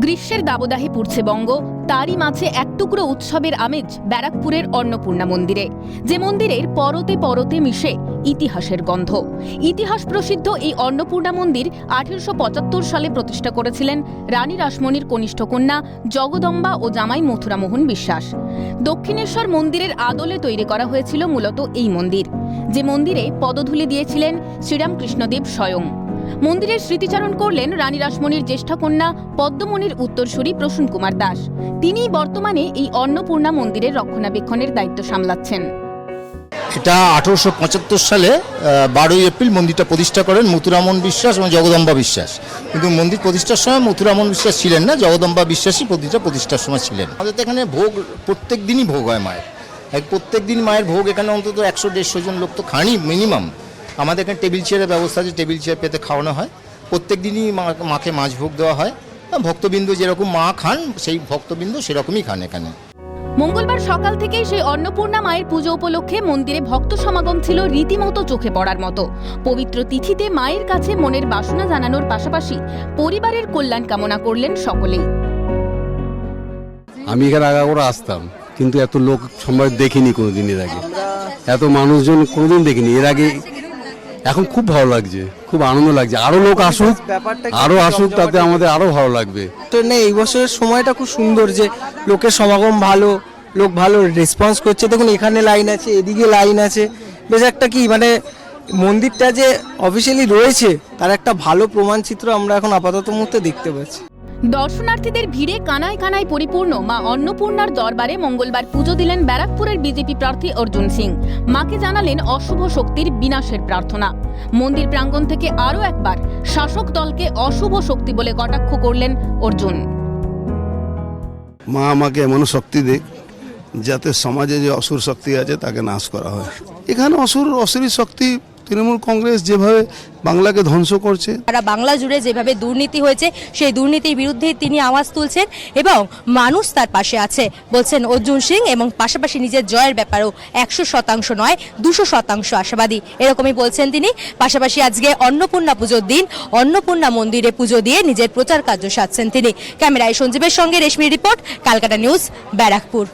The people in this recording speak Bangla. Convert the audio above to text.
গ্রীষ্মের দাবদাহে পুড়ছে বঙ্গ, তারই মাঝে এক টুকরো উৎসবের আমেজ ব্যারাকপুরের অন্নপূর্ণা মন্দিরে, যে মন্দিরের পরতে পরতে মিশে ইতিহাসের গন্ধ। ইতিহাস প্রসিদ্ধ এই অন্নপূর্ণা মন্দির 1875 সালে প্রতিষ্ঠা করেছিলেন রানী রাসমণির কনিষ্ঠ কন্যা জগদম্বা ও জামাই মথুরামোহন বিশ্বাস। দক্ষিণেশ্বর মন্দিরের আদলে তৈরি করা হয়েছিল মূলত এই মন্দির, যে মন্দিরে পদধূলি দিয়েছিলেন শ্রীরামকৃষ্ণদেব স্বয়ং। মন্দিরের স্মৃতিচারণ করলেন রানী রাসমণির জ্যেষ্ঠা কন্যা পদ্মমণির উত্তরসূরি প্রসূন কুমার দাস। তিনিই বর্তমানে এই অন্নপূর্ণা মন্দিরের রক্ষণাবেক্ষণের দায়িত্ব সামলাচ্ছেন। এটা 1875 সালে 12 এপ্রিল মন্দিরটা প্রতিষ্ঠা করেন মথুরামোহন বিশ্বাস এবং জগদম্বা বিশ্বাস। কিন্তু মন্দির প্রতিষ্ঠার সময় মথুরামোহন বিশ্বাস ছিলেন না, জগদম্বা বিশ্বাসই প্রতিষ্ঠার সময় ছিলেন। আমাদের এখানে ভোগ প্রত্যেক দিনই ভোগ হয় মায়ের, প্রত্যেক দিন মায়ের ভোগ এখানে অন্তত 100-150 জন লোক তো খানই মিনিমাম। আমাদের এখানে টেবিল চেয়ারের ব্যবস্থা আছে, টেবিল চেয়ার পেতে খাওয়ানো হয়। প্রত্যেক দিনই মাকে মাছ ভোগ দেওয়া হয়। ভক্তবিন্দু যেরকম মা খান সেই ভক্তবিন্দু সেরকমই খান এখানে। মঙ্গলবার সকাল থেকেই সেই অন্নপূর্ণা মায়ের পুজো উপলক্ষে মন্দিরে ভক্ত সমাগম ছিল রীতিমতো চোখে পড়ার মতো। পবিত্র তিথিতে মায়ের কাছে মনের বাসনা জানানোর পাশাপাশি পরিবারের কল্যাণ কামনা করলেন সকলেই। আমি এখানে আগে করে আসতাম, কিন্তু এত লোক সময় দেখিনি কোনোদিন এর আগে, এত মানুষজন কোনোদিন দেখিনি এর আগে। এখন খুব ভালো লাগছে, খুব আনন্দ লাগছে। আরো লোক আসুক, আরো আসুক, তাতে আমাদের আরো ভালো লাগবে। তো এই বছরের সময়টা খুব সুন্দর, যে লোকের সমাগম ভালো, লোক ভালো রেসপন্স করছে। দেখুন এখানে লাইন আছে, এদিকে লাইন আছে। বেশ একটা কি মানে মন্দিরটা যে অফিসিয়ালি রয়েছে তার একটা ভালো প্রমাণচিত্র আমরা এখন আপাতত মুহূর্তে দেখতে পাচ্ছি। দর্শনার্থীদের ভিড়ে কানায় কানায় পরিপূর্ণ মা অন্নপূর্ণার দরবারে মঙ্গলবার পুজো দিলেন ব্যারাকপুরের বিজেপি প্রার্থী অর্জুন সিং। মাকে জানালেন অশুভ শক্তির বিনাশের প্রার্থনা। মন্দির প্রাঙ্গণ থেকে আরও একবার শাসক দলকে অশুভ শক্তি বলে কটাক্ষ করলেন অর্জুন। মা আমাকে এমন শক্তি দিক যাতে সমাজে যে অসুর শক্তি আছে তাকে নাশ করা হয়। এখানে অসুরী শক্তি তৃণমূল কংগ্রেস যেভাবে বাংলাকে ধ্বংস করছে, সারা বাংলা জুড়ে যেভাবে দুর্নীতি হয়েছে সেই দুর্নীতির বিরুদ্ধে তিনি আওয়াজ তুলছেন এবং মানুষ তার পাশে আছে বলছেন অর্জুন সিং, এবং পাশাপাশি নিজের জয়ের ব্যাপারেও 100% নয় 200% আশাবাদী, এরকমই বলছেন তিনি। পাশাপাশি আজকে অন্নপূর্ণা পুজোর দিন অন্নপূর্ণা মন্দিরে পুজো দিয়ে নিজের প্রচার কার্য সারছেন তিনি। ক্যামেরায় সঞ্জীবের সঙ্গে রেশমির রিপোর্ট, ক্যালকাটা নিউজ, ব্যারাকপুর।